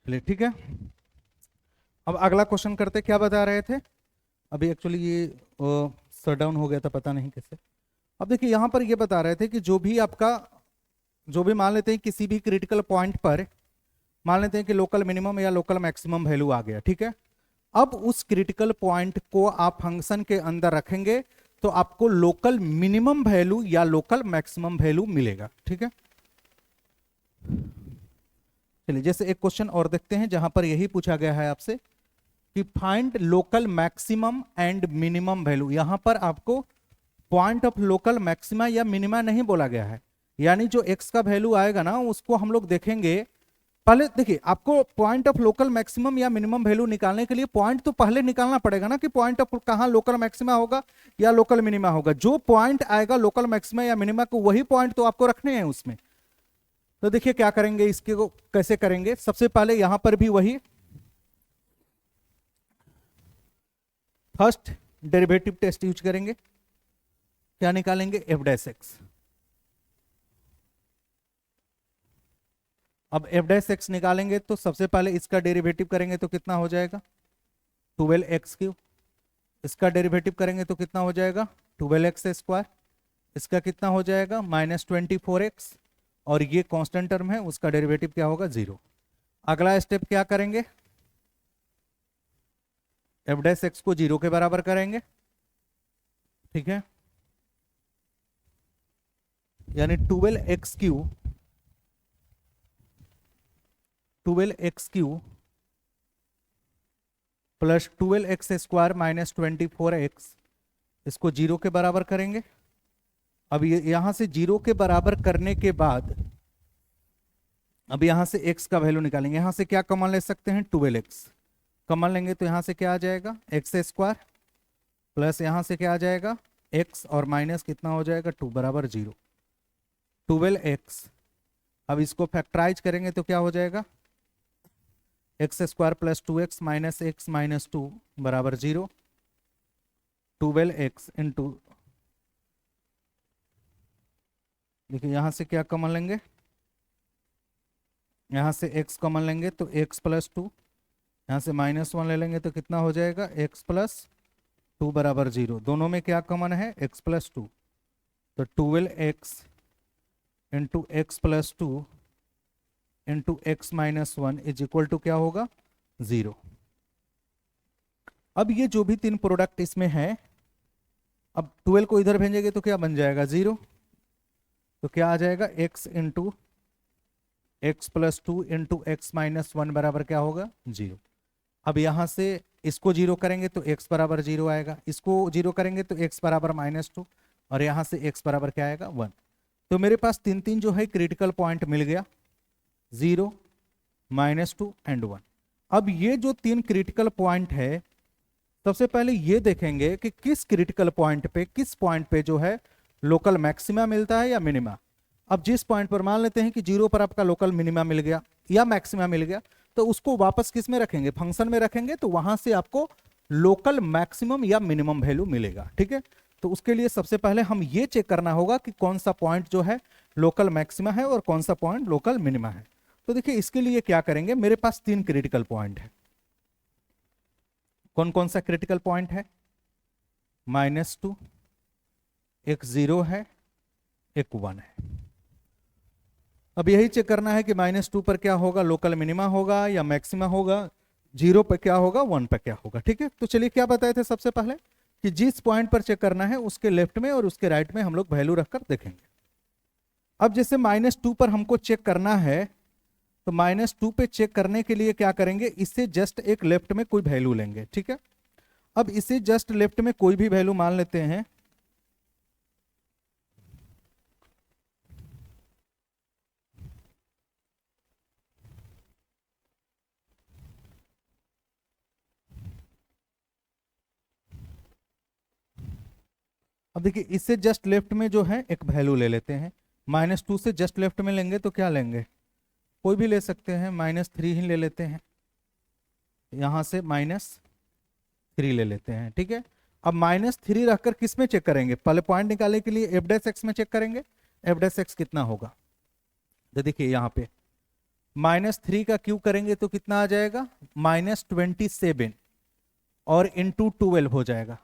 चलिए ठीक है। अब अगला क्वेश्चन करते, क्या बता रहे थे अभी, एक्चुअली ये शट डाउन हो गया था पता नहीं कैसे। अब देखिए यहाँ पर ये बता रहे थे कि जो भी मान लेते हैं किसी भी क्रिटिकल पॉइंट पर, मान लेते हैं कि लोकल मिनिमम या लोकल मैक्सिमम वैल्यू आ गया, ठीक है। अब उस क्रिटिकल पॉइंट को आप फंक्शन के अंदर रखेंगे तो आपको लोकल मिनिमम वैल्यू या लोकल मैक्सिमम वैल्यू मिलेगा, ठीक है। चलिए जैसे एक क्वेश्चन और देखते हैं जहां पर यही पूछा गया है आपसे कि find local maximum and minimum value. यहां पर आपको पॉइंट ऑफ लोकल मैक्सिमा या मिनिमा नहीं बोला गया है, यानी जो एक्स का वैल्यू आएगा ना उसको हम लोग देखेंगे। पहले देखिए, आपको पॉइंट ऑफ लोकल मैक्सिमम या मिनिमम वैल्यू निकालने के लिए पॉइंट तो पहले निकालना पड़ेगा ना, कि पॉइंट ऑफ कहां लोकल मैक्सिमा होगा या लोकल मिनिमा होगा। जो पॉइंट आएगा लोकल मैक्सिमा या मिनिमा को, वही पॉइंट तो आपको रखने हैं उसमें। तो देखिए क्या करेंगे, इसके को कैसे करेंगे। सबसे पहले यहां पर भी वही फर्स्ट डेरिवेटिव टेस्ट यूज करेंगे। क्या निकालेंगे, एफ डैश एक्स। अब एफ डैश एक्स निकालेंगे तो सबसे पहले इसका डेरिवेटिव करेंगे तो कितना हो जाएगा, 12x3। इसका डेरिवेटिव करेंगे तो कितना हो जाएगा, 12x²। इसका कितना हो जाएगा, -24x। और ये कांस्टेंट टर्म है, उसका डेरिवेटिव क्या होगा, 0। अगला स्टेप क्या करेंगे, एफ डैश एक्स को 0 के बराबर करेंगे, ठीक है। यानी 12x³ plus 12x² minus 24x, इसको 0 के बराबर करेंगे। अब ये यहां से 0 के बराबर करने के बाद अब यहां से x का वैल्यू निकालेंगे। यहां से क्या कॉमन ले सकते हैं, 12x कॉमन लेंगे तो यहां से क्या आ जाएगा, x² प्लस यहां से क्या आ जाएगा, x और माइनस कितना हो जाएगा, 2 बराबर 0, 12x। अब इसको फैक्टराइज करेंगे तो क्या हो जाएगा, x² plus 2x minus x minus 2 बराबर 0, 12x इंटू, देखिए यहां से क्या कॉमन लेंगे, यहां से x कॉमन लेंगे तो x प्लस 2, यहां से -1 ले लेंगे तो कितना हो जाएगा, x प्लस 2 बराबर 0। दोनों में क्या कॉमन है, x प्लस 2, तो 12x into x plus 2 into x minus 1 is equal to क्या होगा, 0। अब ये जो भी तीन प्रोडक्ट इसमें है, अब 12 को इधर भेजेंगे तो क्या बन जाएगा, 0। तो क्या आ जाएगा, x into x plus 2 into x minus 1 बराबर क्या होगा, 0। अब यहां से इसको 0 करेंगे तो x बराबर 0 आएगा, इसको 0 करेंगे तो x बराबर -2, और यहां से x बराबर क्या आएगा, 1। तो मेरे पास तीन तीन जो है क्रिटिकल पॉइंट मिल गया, 0, -2 एंड 1। अब ये जो तीन क्रिटिकल पॉइंट है, सबसे पहले ये देखेंगे कि किस क्रिटिकल पॉइंट पे, किस पॉइंट पे जो है लोकल मैक्सिमा मिलता है या मिनिमा। अब जिस पॉइंट पर मान लेते हैं कि 0 पर आपका लोकल मिनिमा मिल गया या मैक्सिमा मिल गया, तो उसको वापस किस में रखेंगे, फंक्शन में रखेंगे, तो वहां से आपको लोकल मैक्सिमम या मिनिमम वैल्यू मिलेगा, ठीक है। तो उसके लिए सबसे पहले हम ये चेक करना होगा कि कौन सा पॉइंट जो है लोकल मैक्सिमा है और कौन सा पॉइंट लोकल मिनिमा है। तो देखिए इसके लिए क्या करेंगे, मेरे पास तीन क्रिटिकल पॉइंट है। कौन कौन सा क्रिटिकल पॉइंट है, -2, एक 0 है, एक 1 है। अब यही चेक करना है कि -2 पर क्या होगा, लोकल मिनिमा होगा या मैक्सिमा होगा, 0 पर क्या होगा, 1 पर क्या होगा, ठीक है। तो चलिए क्या बताए थे सबसे पहले कि जिस पॉइंट पर चेक करना है उसके लेफ्ट में और उसके राइट में हम लोग वैल्यू रखकर देखेंगे। अब जैसे -2 पर हमको चेक करना है, तो -2 पे चेक करने के लिए क्या करेंगे, इससे जस्ट एक लेफ्ट में कोई वैल्यू लेंगे, ठीक है। अब इसे जस्ट लेफ्ट में कोई भी वैल्यू मान लेते हैं, अब देखिए इससे जस्ट लेफ्ट में जो है एक वैल्यू ले लेते हैं। -2 से जस्ट लेफ्ट में लेंगे तो क्या लेंगे, कोई भी ले सकते हैं, -3 ही ले लेते हैं, यहां से -3 ले लेते हैं, ठीक है। अब -3 रखकर किस में चेक करेंगे, पहले पॉइंट निकालने के लिए f' x में चेक करेंगे, f' x कितना होगा। तो देखिए यहाँ पे -3 का क्यूब करेंगे तो कितना आ जाएगा, -27 और इंटू 12 हो जाएगा।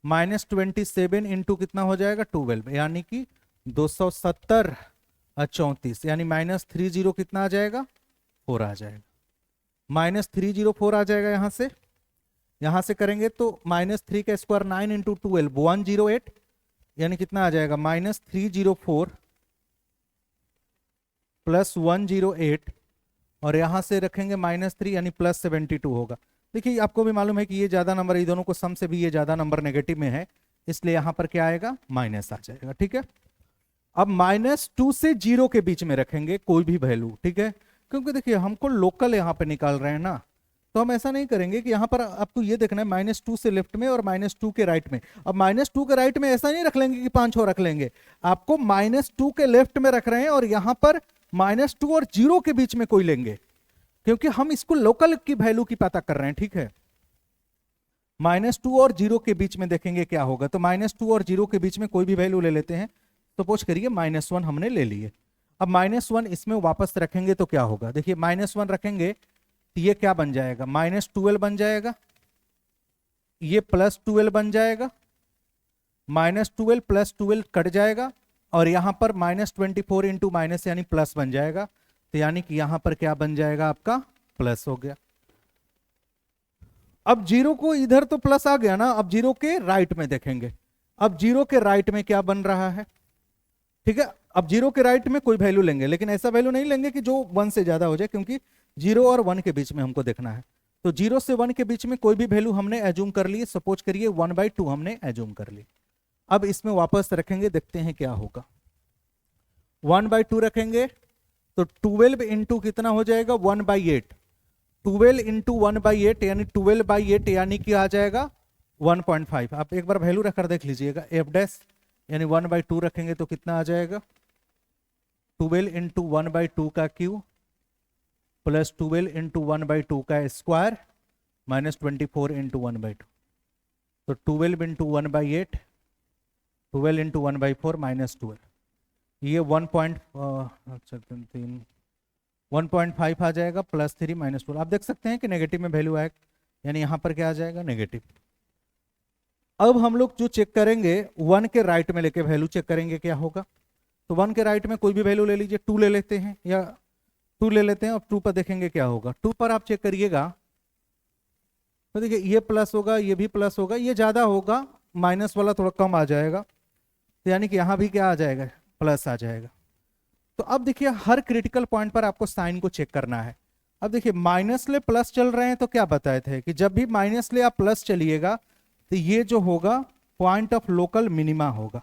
-27 इंटू कितना हो जाएगा, 12, यानी कि 270 और 34, यानी -30 कितना आ जाएगा, 4 आ जाएगा। -304 आ जाएगा यहां से करेंगे तो -3 का स्क्वायर 9 इंटू 12 108, यानी कितना आ जाएगा, -304 प्लस 108, और यहां से रखेंगे -3 यानी +72 होगा। देखिए आपको भी मालूम है कि ये ज्यादा नंबर, ये दोनों को सम से भी ये ज्यादा नंबर नेगेटिव में है, इसलिए यहां पर क्या आएगा, माइनस आ जाएगा। ठीक है, अब -2 से 0 के बीच में रखेंगे कोई भी वैल्यू, ठीक है, क्योंकि देखिए हमको लोकल यहां पे निकाल रहे हैं ना, तो हम ऐसा नहीं करेंगे कि यहां पर आपको ये देखना है -2 से लेफ्ट में और -2 के राइट में। अब -2 के राइट में ऐसा नहीं रख लेंगे कि 5 और रख लेंगे, आपको -2 के लेफ्ट में रख रहे हैं और यहां पर -2 और 0 के बीच में कोई लेंगे, क्योंकि हम इसको लोकल की वैल्यू की पता कर रहे हैं। ठीक है, -2 और 0 के बीच में देखेंगे क्या होगा, तो -2 और 0 के बीच में कोई भी वैल्यू ले लेते हैं। सपोज करिए -1 हमने ले लिए। अब -1 इसमें वापस रखेंगे तो क्या होगा, देखिए -1 रखेंगे तो ये क्या बन जाएगा, -12 बन जाएगा, ये +12 बन जाएगा, -12 प्लस 12 कट जाएगा, और यहां पर -24 इंटू माइनस यानी प्लस बन जाएगा, तो यानी कि यहां पर क्या बन जाएगा, आपका प्लस हो गया। अब 0 को इधर तो प्लस आ गया ना, अब 0 के राइट में देखेंगे, अब 0 के राइट में क्या बन रहा है, ठीक है, अब 0 के राइट में कोई वैल्यू लेंगे, लेकिन ऐसा वैल्यू नहीं लेंगे कि जो 1 से ज्यादा हो जाए, क्योंकि 0 और 1 के बीच में हमको देखना है। तो 0 से 1 के बीच में कोई भी वैल्यू हमने एज्यूम कर ली, सपोज करिए 1/2 हमने एज्यूम कर ली। अब इसमें वापस रखेंगे, देखते हैं क्या होगा। 1/2 रखेंगे तो 12 इंटू कितना हो जाएगा, 1/8, 12 इंटू 1/8 यानी 12/8 यानी कि आ जाएगा 1.5। आप एक बार वैल्यू रखकर देख लीजिएगा, एफ डैश यानी 1/2 रखेंगे तो कितना आ जाएगा, 12 इंटू 1/2 का क्यूब प्लस 12 इंटू 1/2 का स्क्वायर -24 इंटू 1/2, तो 12 इंटू 1/8, 12 इंटू 1/4 -12, ये 1.5 आ जाएगा, +3 -4। आप देख सकते हैं कि नेगेटिव में वैल्यू आएगा, यानी यहां पर क्या आ जाएगा, नेगेटिव। अब हम लोग जो चेक करेंगे 1 के राइट में लेके वैल्यू चेक करेंगे क्या होगा, तो 1 के राइट में कोई भी वैल्यू ले लीजिए, 2 ले लेते हैं या 2 ले लेते हैं, और 2 पर देखेंगे क्या होगा। 2 पर आप चेक करिएगा तो देखिए ये प्लस होगा, ये भी प्लस होगा, ये ज्यादा होगा, माइनस वाला थोड़ा कम आ जाएगा, तो यानी कि यहां भी क्या आ जाएगा, प्लस आ जाएगा। तो अब देखिए हर क्रिटिकल पॉइंट पर आपको साइन को चेक करना है। अब देखिए माइनस ले प्लस चल रहे हैं, तो क्या बताए थे कि जब भी माइनस ले आप प्लस चलिएगा तो ये जो होगा पॉइंट ऑफ लोकल मिनिमा होगा।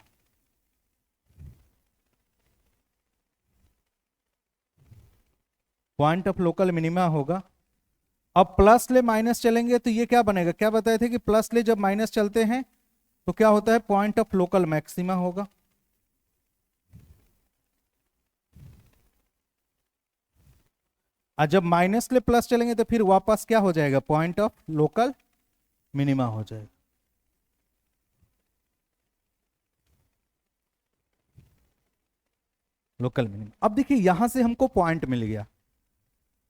पॉइंट ऑफ लोकल मिनिमा होगा। अब प्लस ले माइनस चलेंगे तो ये क्या बनेगा, क्या बताए थे कि प्लस ले जब माइनस चलते हैं तो क्या होता है, पॉइंट ऑफ लोकल मैक्सिमा होगा। और जब माइनस ले प्लस चलेंगे तो फिर वापस क्या हो जाएगा, पॉइंट ऑफ लोकल मिनिमा हो जाएगा। Local minima. अब देखिए यहां से हमको पॉइंट मिल गया,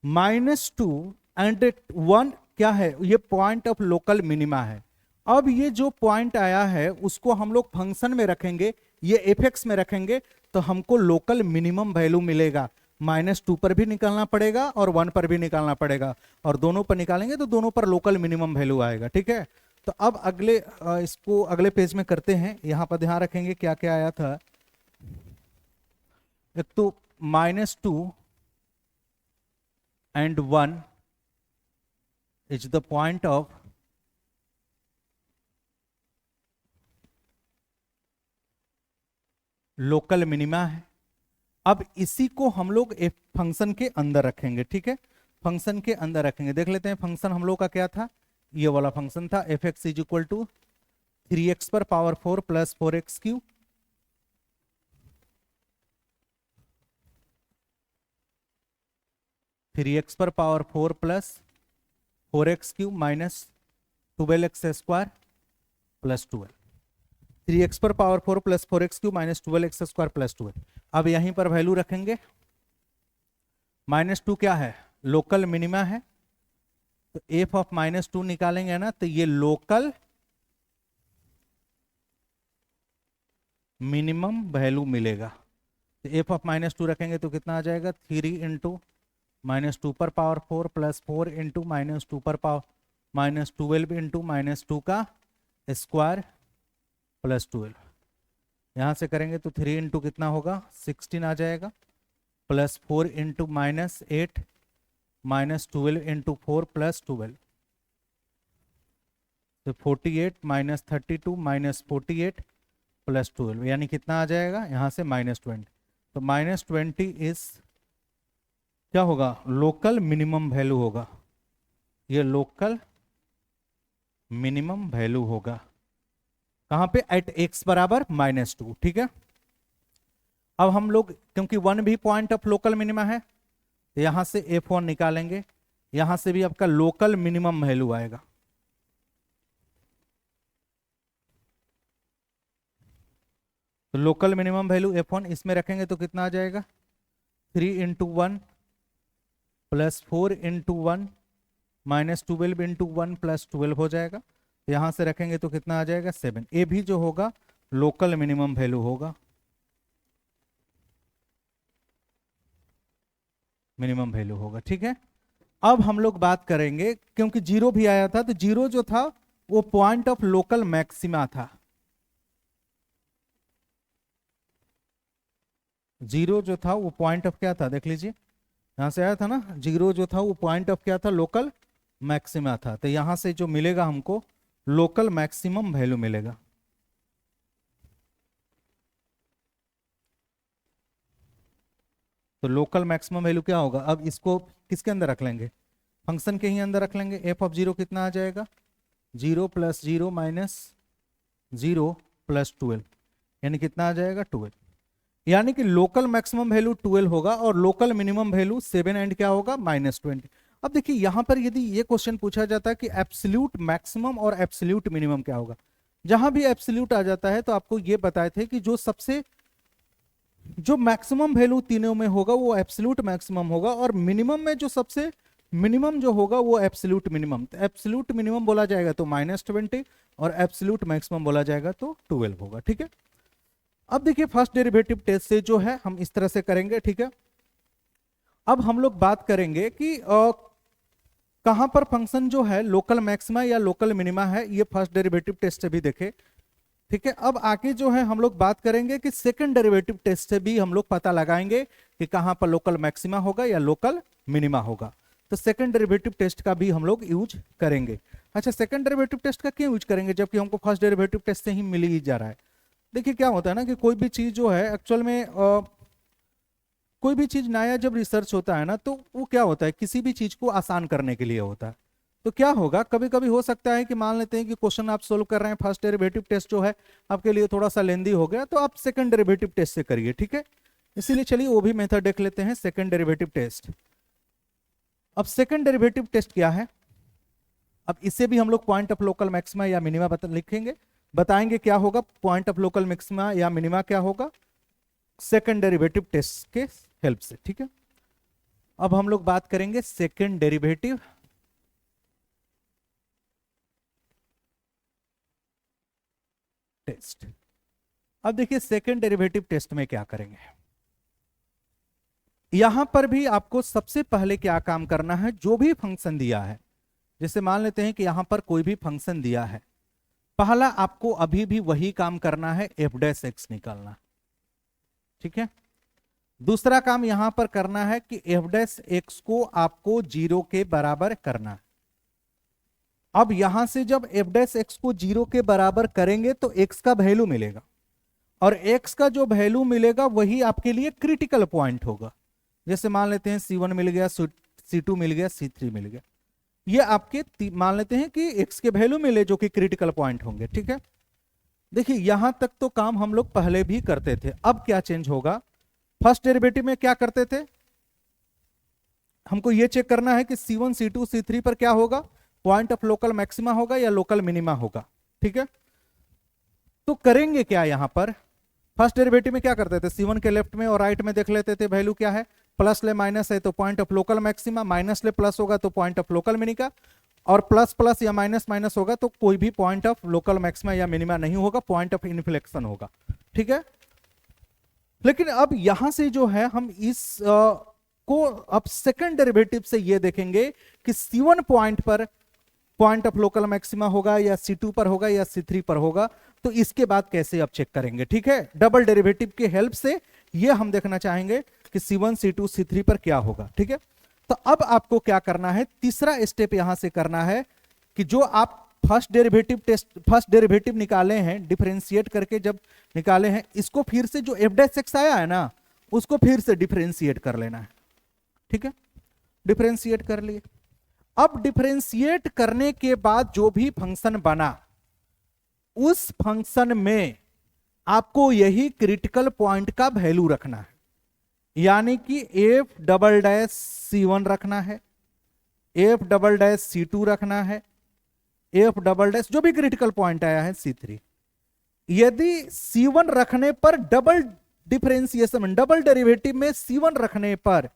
-2 एंड 1 क्या है, ये पॉइंट ऑफ लोकल मिनिमा है। अब ये जो पॉइंट आया है उसको हम लोग फंक्शन में रखेंगे, ये एफ में रखेंगे, तो हमको लोकल मिनिमम वैल्यू मिलेगा। -2 पर भी निकालना पड़ेगा और 1 पर भी निकालना पड़ेगा, और दोनों पर निकालेंगे तो दोनों पर लोकल मिनिमम वैल्यू आएगा। ठीक है, तो अब अगले इसको अगले पेज में करते हैं। यहां पर ध्यान रखेंगे क्या क्या आया था। एक तो -2 and 1 is the point of local minima है। अब इसी को हम लोग एक फंक्शन के अंदर रखेंगे। ठीक है, फंक्शन के अंदर रखेंगे। देख लेते हैं फंक्शन हम लोग का क्या था, ये वाला फंक्शन था f x is equal to 3x पर power 4 plus 4x cube, three x पर power 4 plus 4x cube minus 12x square plus 12, 3x पर power 4 plus 4x cube minus 12x square plus 12। अब यहीं पर वैल्यू रखेंगे, -2 क्या है, लोकल मिनिमा है, तो एफ ऑफ -2 निकालेंगे ना, तो ये लोकल मिनिमम वैल्यू मिलेगा। तो एफ ऑफ -2 रखेंगे तो कितना आ जाएगा, 3 इंटू -2 पर पावर 4 प्लस 4 इंटू -2 पर पावर -12 इंटू -2 का स्क्वायर प्लस 12। यहाँ से करेंगे तो 3 इंटू कितना होगा, 16 आ जाएगा, प्लस 4 इंटू -8 -12 इंटू 4 प्लस 12, तो 48 -32 -48 प्लस 12, यानी कितना आ जाएगा यहाँ से -20। तो -20 इस क्या होगा, लोकल मिनिमम वैल्यू होगा, ये लोकल मिनिमम वैल्यू होगा कहां पे, एट x बराबर -2। ठीक है, अब हम लोग क्योंकि 1 भी पॉइंट ऑफ लोकल मिनिमा है, तो यहां से f1 निकालेंगे, यहां से भी आपका लोकल मिनिमम वैल्यू आएगा। तो लोकल मिनिमम वैल्यू f1 इसमें रखेंगे तो कितना आ जाएगा, 3 into 1 plus 4 into 1 -12 into 1 plus 12 हो जाएगा। यहां से रखेंगे तो कितना आ जाएगा, 7। ये भी जो होगा लोकल मिनिमम वैल्यू होगा, मिनिमम वैल्यू होगा। ठीक है, अब हम लोग बात करेंगे, क्योंकि 0 भी आया था, तो 0 जो था वो पॉइंट ऑफ लोकल मैक्सिमा था। 0 जो था वो पॉइंट ऑफ क्या था, देख लीजिए, यहां से आया था ना, 0 जो था वो पॉइंट ऑफ क्या था, लोकल मैक्सिमा था। तो यहां से जो मिलेगा हमको लोकल मैक्सिमम वैल्यू मिलेगा। तो लोकल मैक्सिमम वैल्यू क्या होगा, अब इसको किसके अंदर रख लेंगे, फंक्शन के ही अंदर रख लेंगे। एफ ऑफ 0 कितना आ जाएगा, 0 प्लस 0 माइनस 0 प्लस 12, यानी कितना आ जाएगा, 12। यानी कि लोकल मैक्सिमम वैल्यू 12 होगा और लोकल मिनिमम वैल्यू 7 एंड क्या होगा, -20। अब देखिए यहां पर यदि ये क्वेश्चन पूछा जाता है कि एब्सोल्यूट मैक्सिमम और एब्सोल्यूट मिनिमम क्या होगा, जहां भी एब्सोल्यूट आ जाता है तो आपको ये बताए थे कि जो मैक्सिमम वैल्यू तीनों में होगा वो एब्सोल्यूट मैक्सिमम होगा, और मिनिमम में जो सबसे मिनिमम जो होगा वो एब्सोल्यूट मिनिमम। तो एब्सोल्यूट मिनिमम बोला जाएगा तो -20 और एब्सोल्यूट मैक्सिमम बोला जाएगा तो 12 होगा। ठीक है, अब देखिए फर्स्ट डेरिवेटिव टेस्ट से जो है हम इस तरह से करेंगे। ठीक है, अब हम लोग बात करेंगे कि कहां पर फंक्शन जो है लोकल मैक्सिमा या लोकल मिनिमा है, ये फर्स्ट डेरिवेटिव टेस्ट से भी देखे। ठीक है, अब आगे जो है हम लोग बात करेंगे कि सेकंड डेरिवेटिव टेस्ट से भी हम लोग पता लगाएंगे कि कहां पर लोकल मैक्सिमा होगा या लोकल मिनिमा होगा। तो सेकंड डेरिवेटिव टेस्ट का भी हम लोग यूज करेंगे। अच्छा, सेकंड डेरिवेटिव टेस्ट का क्यों यूज करेंगे जबकि हमको फर्स्ट डेरिवेटिव टेस्ट से ही मिल ही जा रहा है। देखिए क्या होता है ना कि कोई भी चीज जो है एक्चुअल में कोई भी चीज नया जब रिसर्च होता है ना, तो वो क्या होता है, किसी भी चीज को आसान करने के लिए होता है। तो क्या होगा, कभी कभी हो सकता है कि मान लेते हैं कि क्वेश्चन आप सोल्व कर रहे हैं, फर्स्ट डेरिवेटिव टेस्ट जो है आपके लिए थोड़ा सा लेंदी हो गया, तो आप सेकंड डेरिवेटिव टेस्ट से करिए। ठीक है, इसीलिए चलिए वो भी मेथड देख लेते हैं, सेकंड डेरिवेटिव टेस्ट। अब सेकंड डेरिवेटिव टेस्ट क्या है, अब इसे भी हम लोग पॉइंट ऑफ लोकल मैक्सिमा या मिनिमा लिखेंगे, बताएंगे क्या होगा, पॉइंट ऑफ लोकल मैक्सिमा या मिनिमा क्या होगा सेकंड डेरिवेटिव टेस्ट के हेल्प से। ठीक है, अब हम लोग बात करेंगे सेकंड डेरिवेटिव टेस्ट। अब देखिए सेकंड डेरिवेटिव टेस्ट में क्या करेंगे, यहां पर भी आपको सबसे पहले क्या काम करना है, जो भी फंक्शन दिया है, जैसे मान लेते हैं कि यहां पर कोई भी फंक्शन दिया है, पहला आपको अभी भी वही काम करना है, एफ डैश एक्स निकालना। ठीक है, दूसरा काम यहां पर करना है कि एफ डैश एक्स को आपको 0 के बराबर करना है। अब यहां से जब एफ डैश एक्स को 0 के बराबर करेंगे तो एक्स का वैल्यू मिलेगा, और एक्स का जो वैल्यू मिलेगा वही आपके लिए क्रिटिकल पॉइंट होगा। जैसे मान लेते हैं C1 मिल गया, C2 मिल गया, C3 मिल गया, ये आपके मान लेते हैं कि एक्स के वैल्यू मिले जो कि क्रिटिकल पॉइंट होंगे। ठीक है, देखिए यहां तक तो काम हम लोग पहले भी करते थे। अब क्या चेंज होगा, फर्स्ट डेरिवेटिव में क्या करते थे, हमको यह चेक करना है कि C1 C2 C3 पर क्या होगा, पॉइंट ऑफ लोकल मैक्सिमा होगा या लोकल मिनिमा होगा। ठीक है, तो करेंगे क्या, यहां पर फर्स्ट डेरिवेटिव में क्या करते थे, C1 के लेफ्ट में और राइट में देख लेते थे वैल्यू क्या है, प्लस ले माइनस है तो point of local maxima, minus ले प्लस होगा तो पॉइंट ऑफ लोकल मिनिमा, और प्लस प्लस या माइनस माइनस होगा तो कोई भी पॉइंट ऑफ लोकल मैक्सिमा या मिनिमा नहीं होगा, पॉइंट ऑफ इन्फ्लेक्शन होगा। ठीक है, लेकिन अब यहां से जो है हम इस को अब सेकंड डेरिवेटिव से ये देखेंगे कि C1 पॉइंट पर पॉइंट ऑफ लोकल मैक्सिमा होगा या C2 पर होगा या C3 पर होगा, तो इसके बाद कैसे अब चेक करेंगे। ठीक है, डबल डेरिवेटिव के हेल्प से ये हम देखना चाहेंगे कि C1 C2 C3 पर क्या होगा। ठीक है, तो अब आपको क्या करना है, तीसरा स्टेप यहां से करना है कि जो आप फर्स्ट डेरिवेटिव निकाले हैं, डिफरेंशिएट करके जब निकाले हैं, इसको फिर से जो f' आया है ना, उसको फिर से डिफरेंशिएट कर लेना है। ठीक है, डिफरेंशिएट कर लिए। अब डिफरेंशिएट करने के बाद जो भी फंक्शन बना, उस फंक्शन में आपको यही क्रिटिकल पॉइंट का वैल्यू रखना है, यानी कि f" रखना है, f" रखना है, f" जो भी क्रिटिकल पॉइंट आया है C3। यदि C1 रखने पर डबल डिफरेंशिएशन, डबल डेरिवेटिव में C1 रखने पर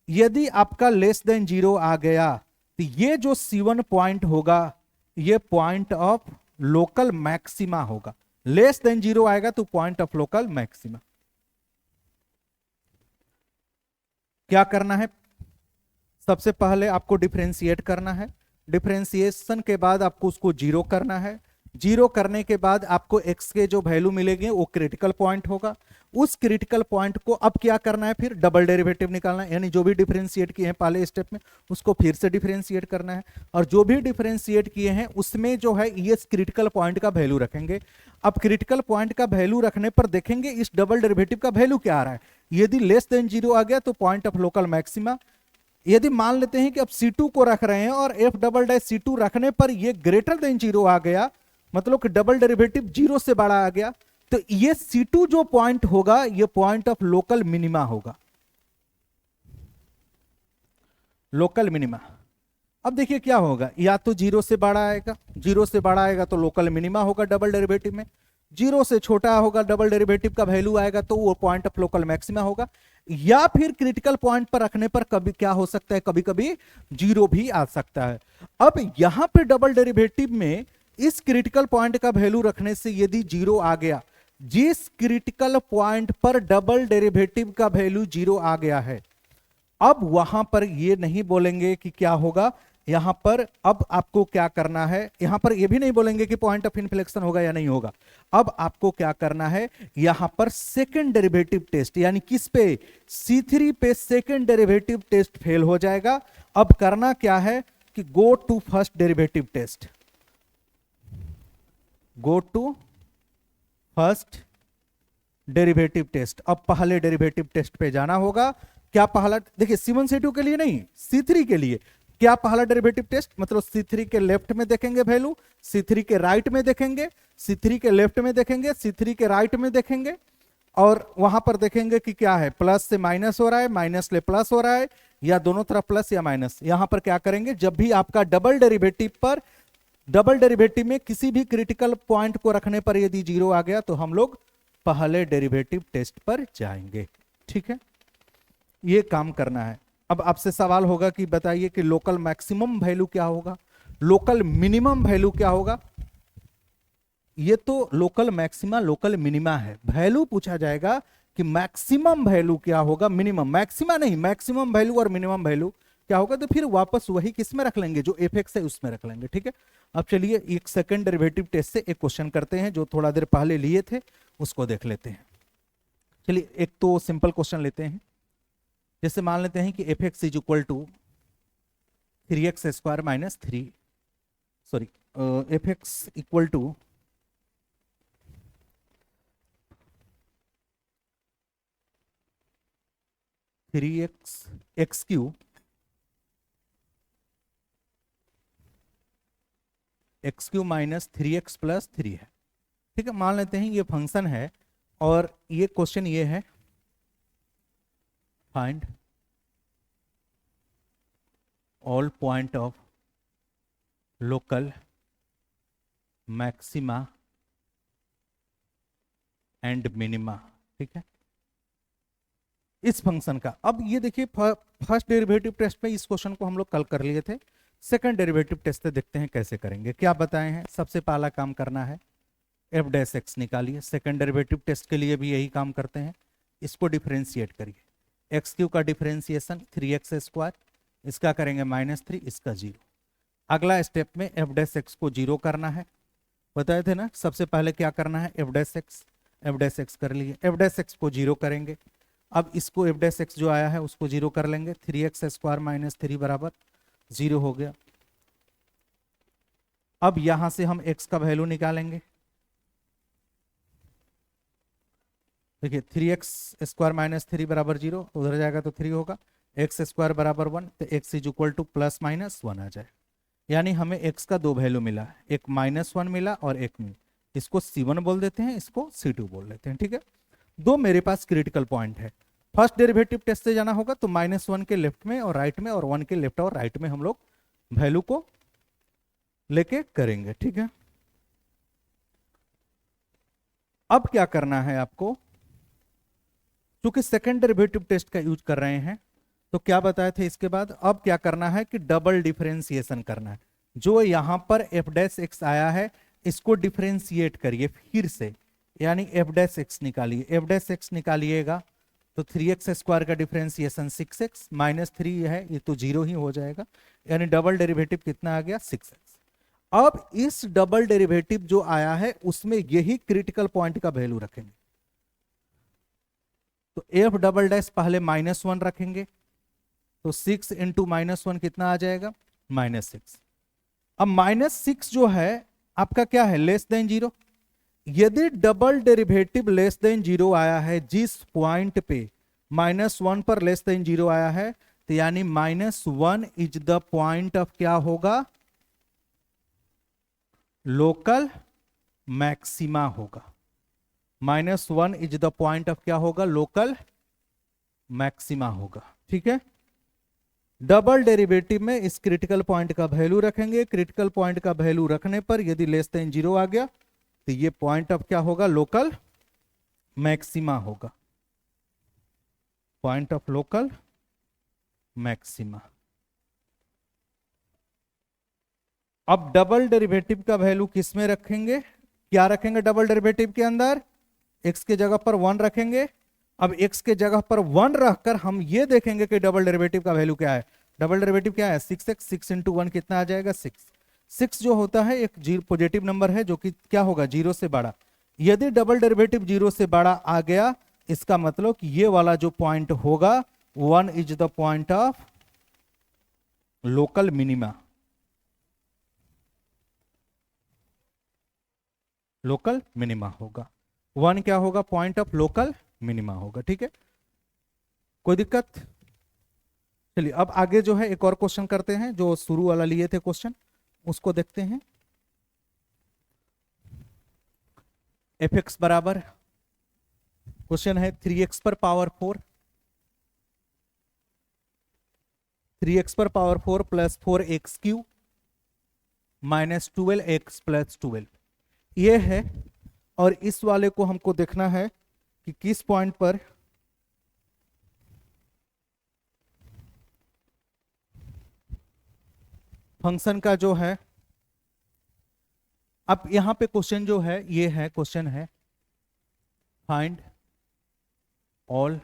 यदि आपका लेस देन 0 आ गया, तो ये जो C1 पॉइंट होगा ये पॉइंट ऑफ लोकल मैक्सिमा होगा। लेस देन 0 आएगा तो पॉइंट ऑफ लोकल मैक्सिमा। क्या करना है, सबसे पहले आपको डिफरेंशिएट करना है, डिफरेंशिएशन के बाद आपको उसको 0 करना है, 0 करने के बाद आपको x के जो वैल्यू मिलेंगे वो क्रिटिकल पॉइंट होगा। उस क्रिटिकल पॉइंट को अब क्या करना है, फिर डबल डेरिवेटिव निकालना है, यानी जो भी डिफरेंशिएट किए हैं पहले स्टेप में उसको फिर से डिफरेंशिएट करना है, और जो भी डिफरेंशिएट किए हैं उसमें जो है ये क्रिटिकल पॉइंट का वैल्यू रखेंगे। अब क्रिटिकल पॉइंट का वैल्यू रखने पर देखेंगे इस डबल डेरिवेटिव का वैल्यू क्या आ रहा है। यदि लेस देन 0 आ गया तो पॉइंट ऑफ लोकल मैक्सिमा। यदि मान लेते हैं कि अब C2 को रख रहे हैं और f" रखने पर ये ग्रेटर देन 0 आ गया, मतलब कि डबल डेरिवेटिव 0 से बड़ा आ गया, तो ये C2 जो पॉइंट होगा ये पॉइंट ऑफ लोकल मिनिमा होगा, लोकल मिनिमा। अब देखिए क्या होगा, या तो 0 से बड़ा आएगा, 0 से बड़ा आएगा तो लोकल मिनिमा होगा डबल डेरिवेटिव में, 0 से छोटा होगा डबल डेरिवेटिव का वैल्यू आएगा तो वो पॉइंट ऑफ लोकल मैक्सिमा होगा। या फिर क्रिटिकल पॉइंट पर रखने पर कभी क्या हो सकता है, कभी कभी 0 भी आ सकता है। अब यहां पे डबल डेरिवेटिव में इस क्रिटिकल पॉइंट का वैल्यू रखने से यदि 0 आ गया, जिस क्रिटिकल पॉइंट पर डबल डेरिवेटिव का वैल्यू 0 आ गया है, अब वहां पर ये नहीं बोलेंगे कि क्या होगा, यहां पर अब आपको क्या करना है, यहां पर ये भी नहीं बोलेंगे कि पॉइंट ऑफ इन्फ्लेक्शन होगा या नहीं होगा। अब आपको क्या करना है, यहां पर सेकंड डेरिवेटिव टेस्ट, यानी किस पे, C3 पे सेकंड डेरिवेटिव टेस्ट फेल हो जाएगा। अब करना क्या है कि go to first derivative test, go to first derivative test. अब पहले डेरिवेटिव टेस्ट पे जाना होगा। क्या पहला, देखिए C1 C2 के लिए नहीं, C3 के लिए। क्या पहला डेरिवेटिव टेस्ट, मतलब C3 के लेफ्ट में देखेंगे वैल्यू, C3 के राइट में देखेंगे, C3 के लेफ्ट में देखेंगे, C3 के राइट में देखेंगे, और वहां पर देखेंगे कि क्या है, प्लस से माइनस हो रहा है, माइनस से प्लस हो रहा है, या दोनों तरफ प्लस या माइनस। यहां पर क्या करेंगे, जब भी आपका डबल डेरिवेटिव पर, डबल डेरिवेटिव में किसी भी क्रिटिकल पॉइंट को रखने पर यदि 0 आ गया तो हम लोग पहले डेरिवेटिव टेस्ट पर जाएंगे। ठीक है, ये काम करना है। अब आपसे सवाल होगा कि बताइए कि लोकल मैक्सिमम वैल्यू क्या होगा, लोकल मिनिमम वैल्यू क्या होगा। ये तो लोकल मैक्सिमा लोकल मिनिमा है, वैल्यू पूछा जाएगा कि मैक्सिमम वैल्यू क्या होगा, मिनिमम, मैक्सिमा नहीं, मैक्सिमम वैल्यू और मिनिमम वैल्यू क्या होगा, तो फिर वापस वही किस में रख लेंगे, जो f(x) है उसमें रख लेंगे। ठीक है, अब चलिए एक सेकंड डेरिवेटिव टेस्ट से एक क्वेश्चन करते हैं जो थोड़ा देर पहले लिए थे, उसको देख लेते हैं। चलिए एक तो सिंपल क्वेश्चन लेते हैं, जैसे मान लेते हैं कि f(x) is equal to 3x² minus 3, sorry f(x) equal to 3x³ x³ minus 3x plus 3 है। ठीक है, मान लेते हैं ये फंक्शन है और ये क्वेश्चन ये है, find all point of local maxima and minima. ठीक है, इस फंक्शन का। अब ये देखिए फर्स्ट डेरिवेटिव टेस्ट में इस क्वेश्चन को हम लोग कल कर लिए थे। सेकंड डेरिवेटिव टेस्ट से देखते हैं कैसे करेंगे। क्या बताए हैं, सबसे पहला काम करना है एफ डैश एक्स निकालिए। सेकंड डेरिवेटिव टेस्ट के लिए भी यही काम करते हैं, इसको डिफरेंशिएट करिए। एक्स क्यू का डिफरेंशिएशन 3x², इसका करेंगे -3, इसका 0। अगला स्टेप में एफ डैश एक्स को 0 करना है, बताए थे ना। सबसे पहले क्या करना है, एफ डैश एक्स कर लिए, एफ डैश एक्स को 0 करेंगे। अब इसको एफ डैश एक्स जो आया है उसको 0 कर लेंगे, 3x² - 3 बराबर 0 हो गया। अब यहां से हम x का वैल्यू निकालेंगे। देखिए 3x² - 3 बराबर 0, उधर जाएगा तो 3 होगा। x² बराबर 1, तो x इज इक्वल टू +-1 आ जाए। यानी हमें x का दो वैल्यू मिला, एक -1 मिला और एक में, इसको C1 बोल देते हैं, इसको C2 बोल देते हैं, ठीक है। दो मेरे पास क्रिटिकल पॉइंट है। फर्स्ट डेरिवेटिव टेस्ट से जाना होगा तो -1 के लेफ्ट में और राइट में और 1 के लेफ्ट और राइट में हम लोग वैल्यू को लेके करेंगे, ठीक है। अब क्या करना है आपको, क्योंकि सेकेंड डेरिवेटिव टेस्ट का यूज कर रहे हैं, तो क्या बताए थे इसके बाद, अब क्या करना है कि डबल डिफरेंशिएशन करना है। जो यहां पर एफ डैश एक्स आया है इसको डिफरेंशिएट करिए फिर से, यानी एफ डैश एक्स निकालिए। एफ डैश एक्स निकालिएगा तो 3x² का डिफरेंशिएशन 6x, -3 है ये तो 0 ही हो जाएगा, यानी डबल डेरिवेटिव कितना आ गया, 6x। अब इस डबल डेरिवेटिव जो आया है उसमें यही क्रिटिकल पॉइंट का वैल्यू रखेंगे। तो एफ डबल डैश पहले -1 रखेंगे, तो 6 इंटू -1 कितना आ जाएगा, -6। अब -6 जो है आपका क्या है, लेस देन 0। यदि डबल डेरिवेटिव लेस देन 0 आया है, जिस पॉइंट पे -1 पर लेस देन 0 आया है, तो यानी -1 इज द पॉइंट ऑफ क्या होगा, लोकल मैक्सिमा होगा। -1 इज द पॉइंट ऑफ क्या होगा, लोकल मैक्सिमा होगा, ठीक है। डबल डेरिवेटिव में इस क्रिटिकल पॉइंट का वैल्यू रखेंगे। क्रिटिकल पॉइंट का वैल्यू रखने पर यदि लेस देन 0 आ गया तो ये पॉइंट ऑफ क्या होगा, लोकल मैक्सिमा होगा, पॉइंट ऑफ लोकल मैक्सिमा। अब डबल डेरिवेटिव का वैल्यू किस में रखेंगे, क्या रखेंगे डबल डेरिवेटिव के अंदर, x के जगह पर 1 रखेंगे। अब x के जगह पर 1 रखकर हम ये देखेंगे कि डबल डेरिवेटिव का वैल्यू क्या है। डबल डेरिवेटिव क्या है, 6x, 6 इंटू 1 कितना आ जाएगा, 6। 6 जो होता है एक पॉजिटिव नंबर है जो कि क्या होगा, 0 से बड़ा। यदि डबल डेरिवेटिव 0 से बड़ा आ गया, इसका मतलब कि ये वाला जो पॉइंट होगा 1 is the point of local minima, local minima होगा। 1 क्या होगा, पॉइंट ऑफ लोकल मिनिमा होगा, ठीक है। कोई दिक्कत, चलिए अब आगे जो है एक और क्वेश्चन करते हैं, जो शुरू वाला लिए थे क्वेश्चन उसको देखते हैं। एफ एक्स बराबर, क्वेश्चन है 3x पर पावर 4, 3x पर power 4 plus 4x³ -12x plus 12 ये है। और इस वाले को हमको देखना है कि किस पॉइंट पर फंक्शन का जो है, अब यहां पे क्वेश्चन जो है ये है, क्वेश्चन है find all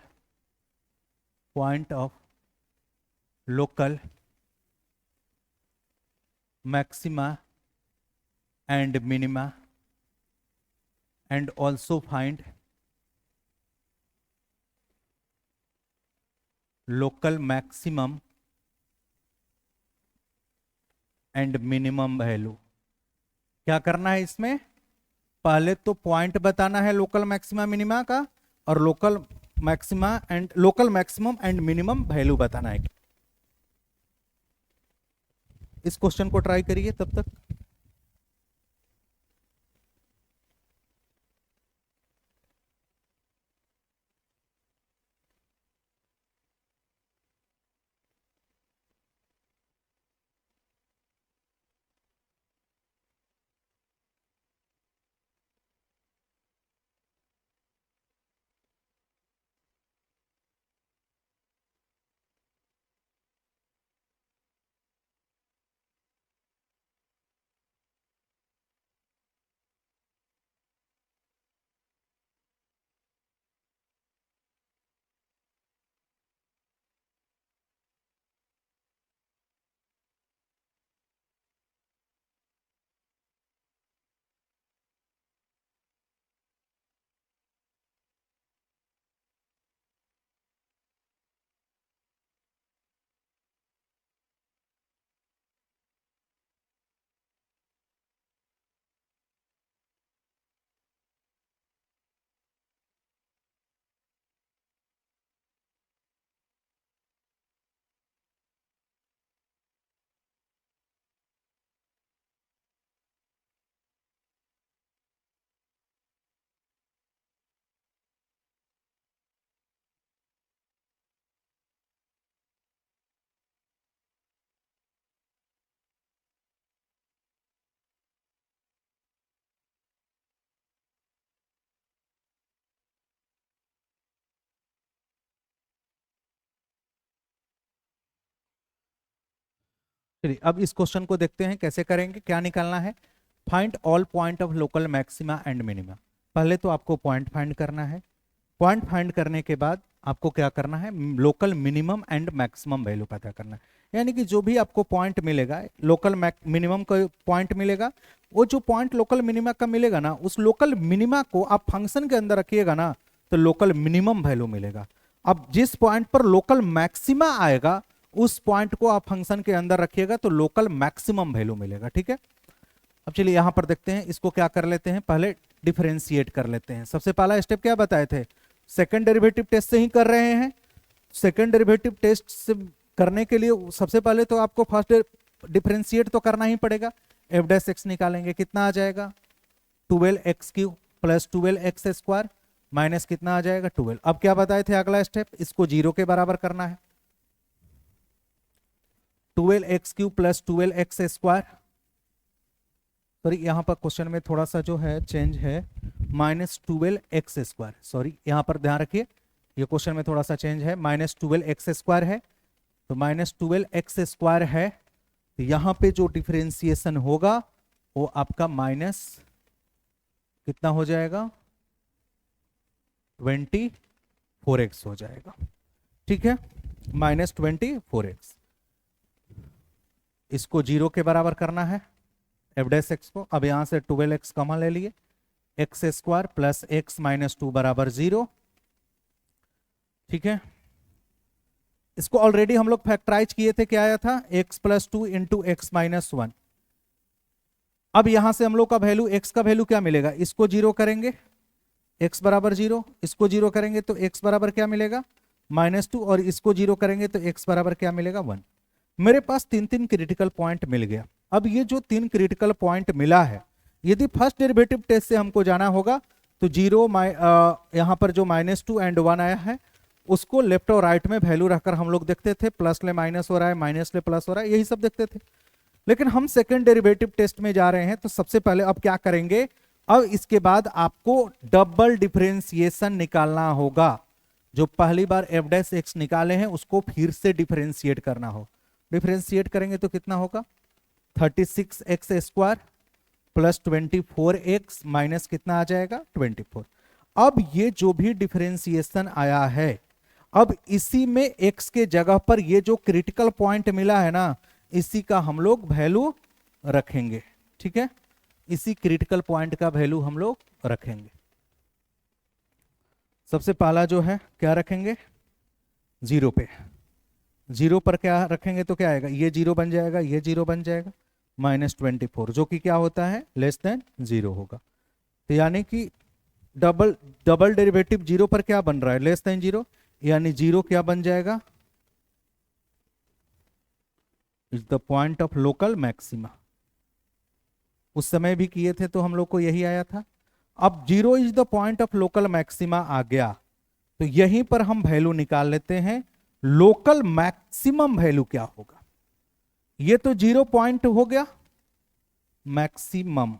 point of local maxima and minima and also find local maximum and minimum value. क्या करना है इसमें, पहले तो पॉइंट बताना है लोकल मैक्सिमा मिनिमा का, और local maximum and minimum value बताना है। इस क्वेश्चन को ट्राई करिए तब तक। चलिए अब इस क्वेश्चन को देखते हैं कैसे करेंगे। क्या निकालना है? Find all point of local maxima and minima. पहले तो आपको पॉइंट फाइंड करना है। पॉइंट फाइंड करने के बाद आपको क्या करना है? Local minimum and maximum value पता करना है। यानी कि जो भी आपको पॉइंट मिलेगा, लोकल मिनिमम का पॉइंट मिलेगा, वो जो पॉइंट लोकल मिनिमा का मिलेगा ना, उस लोकल मिनिमा को आप फंक्शन के अंदर रखिएगा ना, तो लोकल मिनिमम वैल्यू मिलेगा। अब जिस पॉइंट पर लोकल मैक्सिमा आएगा, उस पॉइंट को आप फंक्शन के अंदर रखिएगा तो लोकल मैक्सिमम वैल्यू मिलेगा। ठीक है, अब चलिए यहां पर देखते हैं, इसको क्या कर लेते हैं, पहले डिफरेंशिएट कर लेते हैं। सबसे पहला स्टेप क्या बताए थे? सेकंड डेरिवेटिव टेस्ट से ही कर रहे हैं। सेकंड डेरिवेटिव टेस्ट से करने के लिए सबसे पहले तो आपको फर्स्ट डिफरेंशिएट तो करना ही पड़ेगा। एफ डैश एक्स निकालेंगे, कितना आ जाएगा? 12x³ प्लस 12x² माइनस कितना आ जाएगा? 12। अब क्या बताए थे अगला स्टेप? इसको 0 के बराबर करना है। 12x³ प्लस 12x², सॉरी यहां पर क्वेश्चन में थोड़ा सा जो है चेंज है, -12x²। सॉरी यहां पर ध्यान रखिए, ये क्वेश्चन में थोड़ा सा चेंज है, -12x² है, तो -12x² है, तो यहां पे जो डिफरेंशिएशन होगा वो आपका माइनस कितना हो जाएगा? 24x हो जाएगा। ठीक है, -24x। इसको 0 के बराबर करना है एफ डैश एक्स को। अब यहां से 12x कॉमन ले लिए, x² प्लस x माइनस 2 बराबर 0। ठीक है, इसको ऑलरेडी हम लोग फैक्टराइज किए थे, क्या आया था? x plus 2 into x minus 1। अब यहां से हम लोग का वैल्यू, x का वैल्यू क्या मिलेगा? इसको 0 करेंगे, x बराबर 0, इसको 0 करेंगे तो x बराबर क्या मिलेगा? -2, और इसको 0 करेंगे तो x बराबर क्या मिलेगा? 1। मेरे पास 3 क्रिटिकल पॉइंट मिल गया। अब ये जो 3 क्रिटिकल पॉइंट मिला है, यदि फर्स्ट डेरिवेटिव टेस्ट से हमको जाना होगा तो 0 यहां पर जो -2 एंड 1 आया है, उसको लेफ्ट और राइट में वैल्यू रखकर हम लोग देखते थे, प्लस ले माइनस हो रहा है, माइनस ले प्लस हो रहा है, यही सब देखते थे। लेकिन हम सेकेंड डेरिवेटिव टेस्ट में जा रहे हैं, तो सबसे पहले अब क्या करेंगे? अब इसके बाद आपको डबल डिफरेंशिएशन निकालना होगा। जो पहली बार एफ डैश एक्स निकाले हैं उसको फिर से डिफरेंशिएट करना हो। डिफरेंशिएट करेंगे तो कितना होगा? 36x² प्लस 24x माइनस कितना आ जाएगा? 24। अब ये जो भी डिफरेंशिएशन आया है, अब इसी में x के जगह पर ये जो क्रिटिकल पॉइंट मिला है ना, इसी का हम लोग वैल्यू रखेंगे। ठीक है, इसी क्रिटिकल पॉइंट का वैल्यू हम लोग रखेंगे। सबसे पहला जो है क्या रखेंगे? 0 पे। 0 पर क्या रखेंगे तो क्या आएगा? ये 0 बन जाएगा, ये 0 बन जाएगा, -24, जो कि क्या होता है? लेस देन 0 होगा। तो यानी कि डबल डेरिवेटिव 0 पर क्या बन रहा है? लेस देन 0, यानी 0 क्या बन जाएगा? Is the point of local maxima. उस समय भी किए थे तो हम लोग को यही आया था। अब 0 is the point of local maxima आ गया, तो यहीं पर हम वैल्यू निकाल लेते हैं। लोकल मैक्सिमम वैल्यू क्या होगा? ये तो 0 पॉइंट हो गया, मैक्सिमम,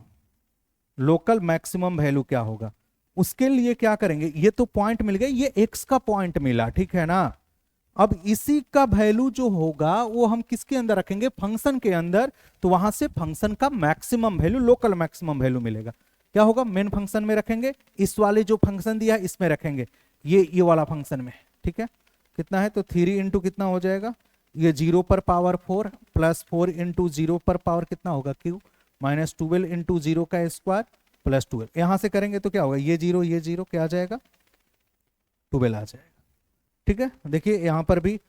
लोकल मैक्सिमम वैल्यू क्या होगा? उसके लिए क्या करेंगे? ये तो पॉइंट मिल गया, ये x का पॉइंट मिला, ठीक है ना। अब इसी का वैल्यू जो होगा वो हम किसके अंदर रखेंगे? फंक्शन के अंदर। तो वहां से फंक्शन का maximum value, local maximum value मिलेगा। क्या होगा? मेन फंक्शन में रखेंगे, इस वाले जो फंक्शन दिया है इसमें रखेंगे, ये वाला फंक्शन में। ठीक है, कितना है? तो 3 इंटू कितना हो जाएगा? ये 0 पर पावर 4 प्लस 4 इंटू 0 पर पावर कितना होगा? क्यू, -12 इंटू 0 का स्क्वायर प्लस 12। यहां से करेंगे तो क्या होगा? ये 0 क्या आ जाएगा? 12 आ जाएगा। ठीक है, देखिए यहां पर भी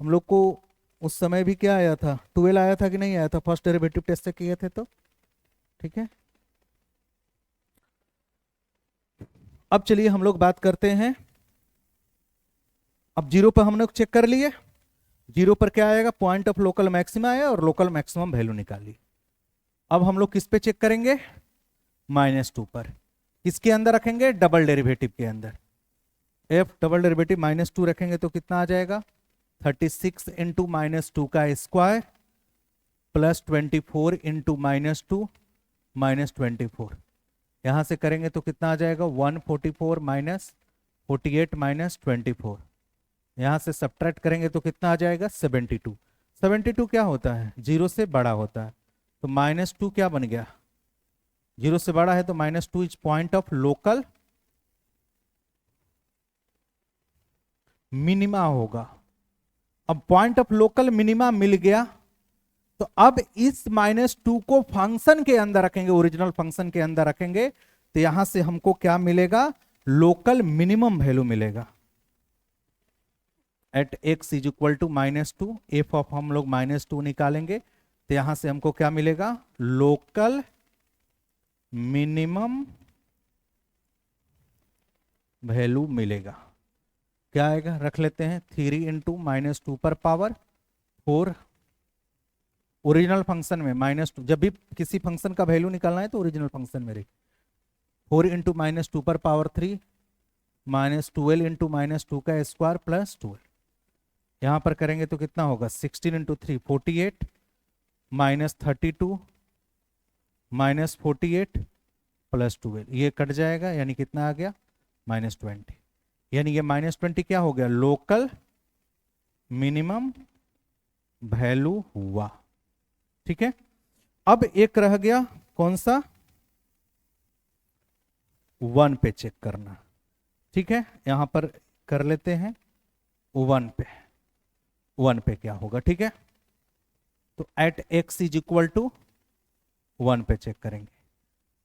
हम लोग को उस समय भी क्या आया था? 12 आया था कि नहीं आया था? फर्स्ट डेरिवेटिव टेस्ट से किए थे तो। ठीक है, अब चलिए हम लोग बात करते हैं। अब 0 पर हम लोग चेक कर लिए, 0 पर क्या आएगा? पॉइंट ऑफ लोकल मैक्सिमा आया और लोकल मैक्सिमम वैल्यू निकाली। अब हम लोग किस पे चेक करेंगे? -2 पर। किसके अंदर रखेंगे? डबल डेरिवेटिव के अंदर। f डबल डेरिवेटिव -2 रखेंगे तो कितना आ जाएगा? 36 इंटू -2 का स्क्वायर प्लस 24 इंटू -2 -24। यहां से करेंगे तो कितना आ जाएगा? 144 माइनस 48 माइनस 24। यहां से सब्ट्रैक्ट करेंगे तो कितना आ जाएगा? 72। 72 क्या होता है, 0 से बड़ा होता है, तो -2 क्या बन गया, 0 से बड़ा है तो -2 is point of local minima होगा। अब पॉइंट ऑफ लोकल मिनिमा मिल गया, तो अब इस -2 को फंक्शन के अंदर रखेंगे, ओरिजिनल फंक्शन के अंदर रखेंगे, तो यहां से हमको क्या मिलेगा, लोकल मिनिमम वैल्यू मिलेगा at x is equal to -2। F of हम लोग -2 निकालेंगे, तो यहां से हमको क्या मिलेगा, लोकल मिनिमम वैल्यू मिलेगा। क्या आएगा, रख लेते हैं 3 इंटू -2 पर पावर 4। ओरिजिनल फंक्शन में -2, जब भी किसी फंक्शन का वैल्यू निकालना है तो ओरिजिनल फंक्शन में रही। 4 इंटू -2 पर पावर 3 -12 इंटू -2 का स्क्वायर प्लस 12। यहां पर करेंगे तो कितना होगा, 16 इंटू 3 48 -32 -48 प्लस 12, ये कट जाएगा, यानी कितना आ गया, -20। यानी ये -20 क्या हो गया, लोकल मिनिमम वैल्यू हुआ। ठीक है, अब एक रह गया कौन सा, 1 पे चेक करना। ठीक है, यहां पर कर लेते हैं 1 पे, 1 पे क्या होगा। ठीक है, तो at x is equal to 1 पे चेक करेंगे।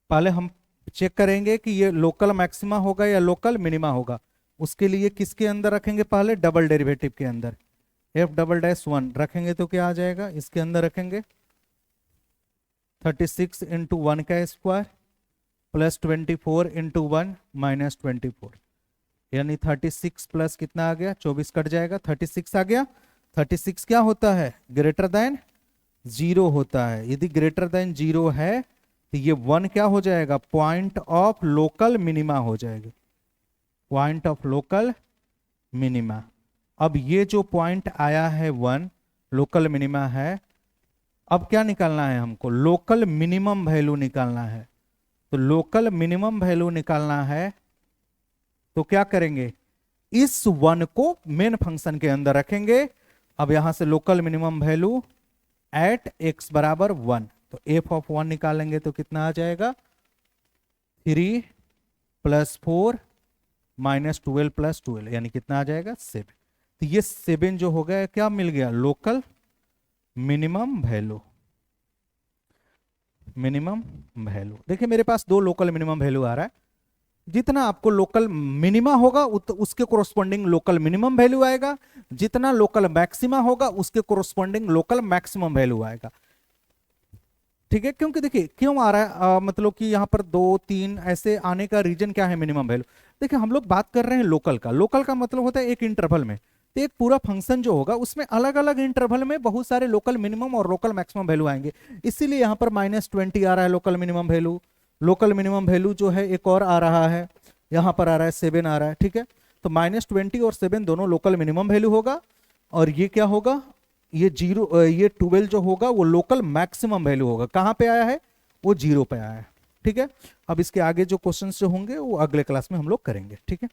पहले हम चेक करेंगे कि ये लोकल मैक्सिमा होगा या लोकल मिनिमा होगा। उसके लिए किसके अंदर रखेंगे, पहले डबल डेरिवेटिव के अंदर, f'(1) रखेंगे तो क्या आ जाएगा, इसके अंदर रखेंगे 36 इंटू 1 का स्क्वायर प्लस 24 इंटू 1 -24, यानी 36 प्लस कितना आ गया, 24 कट जाएगा, 36 आ गया। 36 क्या होता है, ग्रेटर देन 0 होता है। यदि ग्रेटर देन 0 है तो ये 1 क्या हो जाएगा, पॉइंट ऑफ लोकल मिनिमा हो जाएगा, पॉइंट ऑफ लोकल मिनिमा। अब ये जो पॉइंट आया है 1 लोकल मिनिमा है, अब क्या निकालना है हमको, लोकल मिनिमम वैल्यू निकालना है। तो लोकल मिनिमम वैल्यू निकालना है तो क्या करेंगे, इस 1 को मेन फंक्शन के अंदर रखेंगे। अब यहां से local minimum value at x बराबर 1, तो f ऑफ 1 निकालेंगे तो कितना आ जाएगा, 3 प्लस 4 -12 प्लस 12, यानी कितना आ जाएगा, 7। तो ये 7 जो हो गया, क्या मिल गया, local minimum value. Minimum value देखिए मेरे पास 2 लोकल मिनिमम वैल्यू आ रहा है, जितना आपको लोकल मिनिमा होगा उसके कोरोस्पोंडिंग लोकल मिनिमम वैल्यू आएगा, जितना लोकल मैक्सिमा होगा उसके कोरोस्पोंडिंग लोकल मैक्सिमम वैल्यू आएगा। ठीक है, क्योंकि देखिए क्यों आ रहा है, मतलब कि यहाँ पर 2 3 ऐसे आने का रीजन क्या है, मिनिमम वैल्यू। देखिए हम लोग बात कर रहे हैं लोकल का, लोकल का मतलब होता है एक इंटरवल में, तो एक पूरा फंक्शन जो होगा उसमें अलग अलग इंटरवल में बहुत सारे लोकल मिनिमम और लोकल मैक्सिमम वैल्यू आएंगे। इसीलिए यहाँ पर -20 आ रहा है local minimum value. Local minimum value जो है एक और आ रहा है, यहाँ पर आ रहा है 7 आ रहा है। ठीक है, तो -20 और 7 दोनों लोकल मिनिमम वैल्यू होगा, और ये क्या होगा, ये 12 जो होगा वो लोकल मैक्सिमम वैल्यू होगा। कहाँ पे आया है, वो 0 पे आया है। ठीक है, अब इसके आगे जो क्वेश्चंस जो होंगे वो अगले क्लास में हम लोग करेंगे। ठीक है।